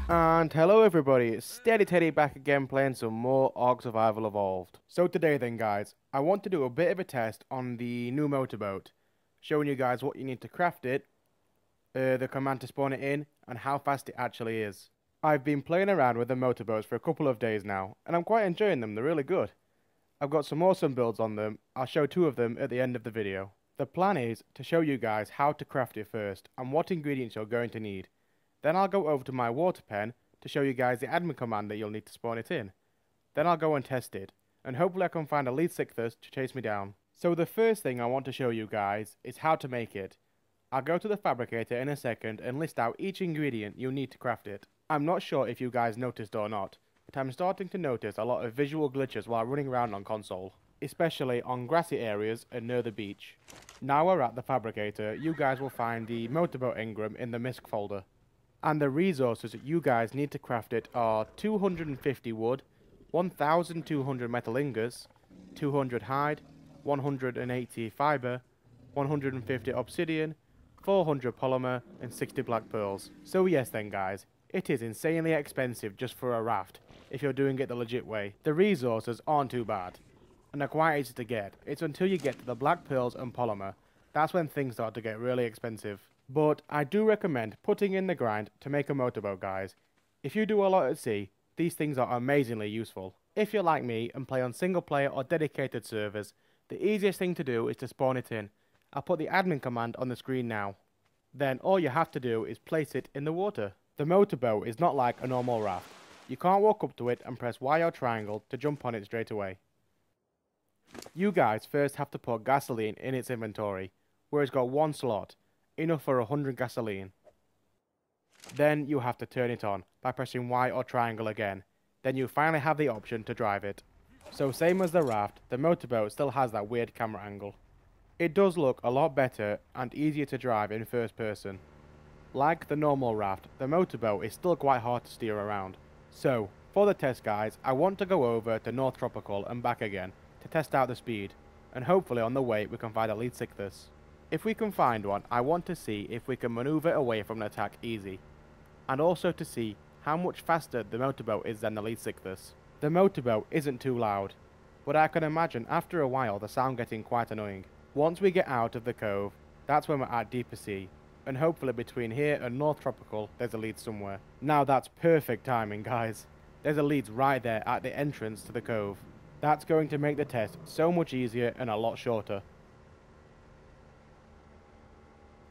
And hello everybody, it's Steady Teddy back again playing some more ARK Survival Evolved. So today then guys, I want to do a bit of a test on the new motorboat, showing you guys what you need to craft it, the command to spawn it in, and how fast it actually is. I've been playing around with the motorboats for a couple of days now, and I'm quite enjoying them, they're really good. I've got some awesome builds on them, I'll show two of them at the end of the video. The plan is to show you guys how to craft it first, and what ingredients you're going to need. Then I'll go over to my water pen to show you guys the admin command that you'll need to spawn it in. Then I'll go and test it, and hopefully I can find a leedsichthys to chase me down. So the first thing I want to show you guys is how to make it. I'll go to the fabricator in a second and list out each ingredient you'll need to craft it. I'm not sure if you guys noticed or not, but I'm starting to notice a lot of visual glitches while running around on console, especially on grassy areas and near the beach. Now we're at the fabricator, you guys will find the motorboat engram in the MISC folder. And the resources that you guys need to craft it are 250 wood, 1200 metal ingots, 200 hide, 180 fibre, 150 obsidian, 400 polymer, and 60 black pearls. So yes then guys, it is insanely expensive just for a raft, if you're doing it the legit way. The resources aren't too bad, and they're quite easy to get. It's until you get to the black pearls and polymer, that's when things start to get really expensive. But I do recommend putting in the grind to make a motorboat guys. If you do a lot at sea, these things are amazingly useful. If you're like me and play on single player or dedicated servers, the easiest thing to do is to spawn it in. I'll put the admin command on the screen now. Then all you have to do is place it in the water. The motorboat is not like a normal raft. You can't walk up to it and press Y or triangle to jump on it straight away. You guys first have to put gasoline in its inventory, where it's got one slot, enough for 100 gasoline. Then you have to turn it on by pressing Y or triangle again. Then you finally have the option to drive it. So same as the raft, the motorboat still has that weird camera angle. It does look a lot better and easier to drive in first person. Like the normal raft, the motorboat is still quite hard to steer around. So, for the test guys, I want to go over to North Tropical and back again to test out the speed, and hopefully on the way we can find a leedsichthys. If we can find one, I want to see if we can maneuver away from an attack easy, and also to see how much faster the motorboat is than the leedsichthys. The motorboat isn't too loud, but I can imagine after a while the sound getting quite annoying. Once we get out of the cove, that's when we're at deeper sea, and hopefully between here and North Tropical there's a lead somewhere. Now that's perfect timing guys. There's a lead right there at the entrance to the cove. That's going to make the test so much easier and a lot shorter.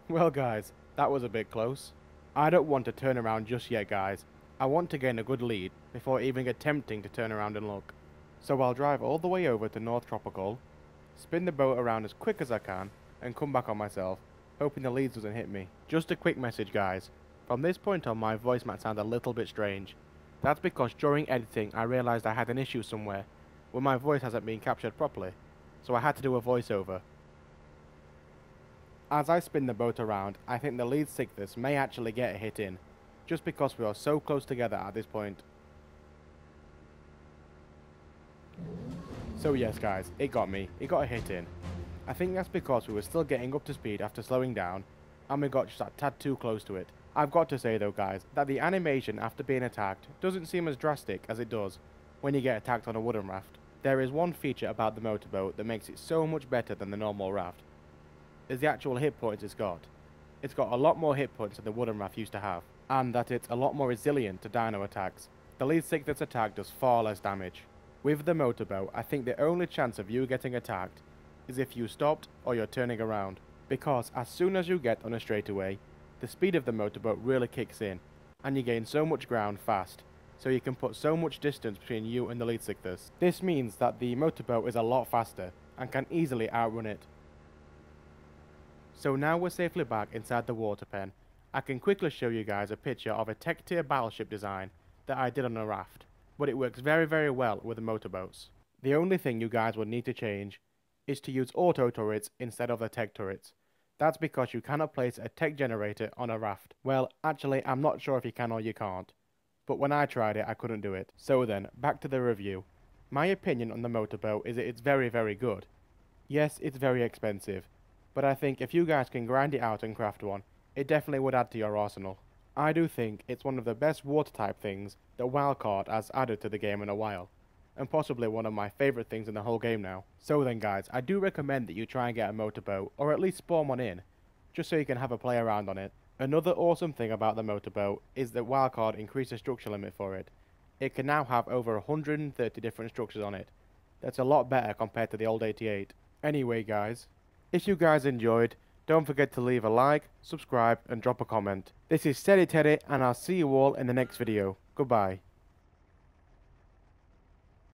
Well guys, that was a bit close. I don't want to turn around just yet guys. I want to gain a good lead before even attempting to turn around and look. So I'll drive all the way over to North Tropical, spin the boat around as quick as I can, and come back on myself, hoping the lead doesn't hit me. Just a quick message guys, from this point on my voice might sound a little bit strange. That's because during editing I realised I had an issue somewhere, where my voice hasn't been captured properly, so I had to do a voiceover. As I spin the boat around, I think the leedsichthys may actually get a hit in, just because we are so close together at this point. So yes guys, it got me, it got a hit in. I think that's because we were still getting up to speed after slowing down, and we got just a tad too close to it. I've got to say though guys, that the animation after being attacked doesn't seem as drastic as it does when you get attacked on a wooden raft. There is one feature about the motorboat that makes it so much better than the normal raft. Is the actual hit points it's got. It's got a lot more hit points than the wooden raft used to have, and that it's a lot more resilient to dino attacks. The leedsichthys attack does far less damage. With the motorboat, I think the only chance of you getting attacked is if you stopped or you're turning around, because as soon as you get on a straightaway, the speed of the motorboat really kicks in, and you gain so much ground fast, so you can put so much distance between you and the leedsichthys. This means that the motorboat is a lot faster, and can easily outrun it. So now we're safely back inside the water pen, I can quickly show you guys a picture of a tech tier battleship design that I did on a raft, but it works very well with the motorboats. The only thing you guys would need to change is to use auto turrets instead of the tech turrets. That's because you cannot place a tech generator on a raft. Well, actually I'm not sure if you can or you can't, but when I tried it I couldn't do it. So then, back to the review. My opinion on the motorboat is that it's very, very good. Yes, it's very expensive, but I think if you guys can grind it out and craft one, it definitely would add to your arsenal. I do think it's one of the best water type things that Wildcard has added to the game in a while, and possibly one of my favourite things in the whole game now. So then guys, I do recommend that you try and get a motorboat, or at least spawn one in, just so you can have a play around on it. Another awesome thing about the motorboat is that Wildcard increased the structure limit for it. It can now have over 130 different structures on it. That's a lot better compared to the old 88. Anyway guys, if you guys enjoyed, don't forget to leave a like, subscribe and drop a comment. This is Steady Teddy and I'll see you all in the next video. Goodbye.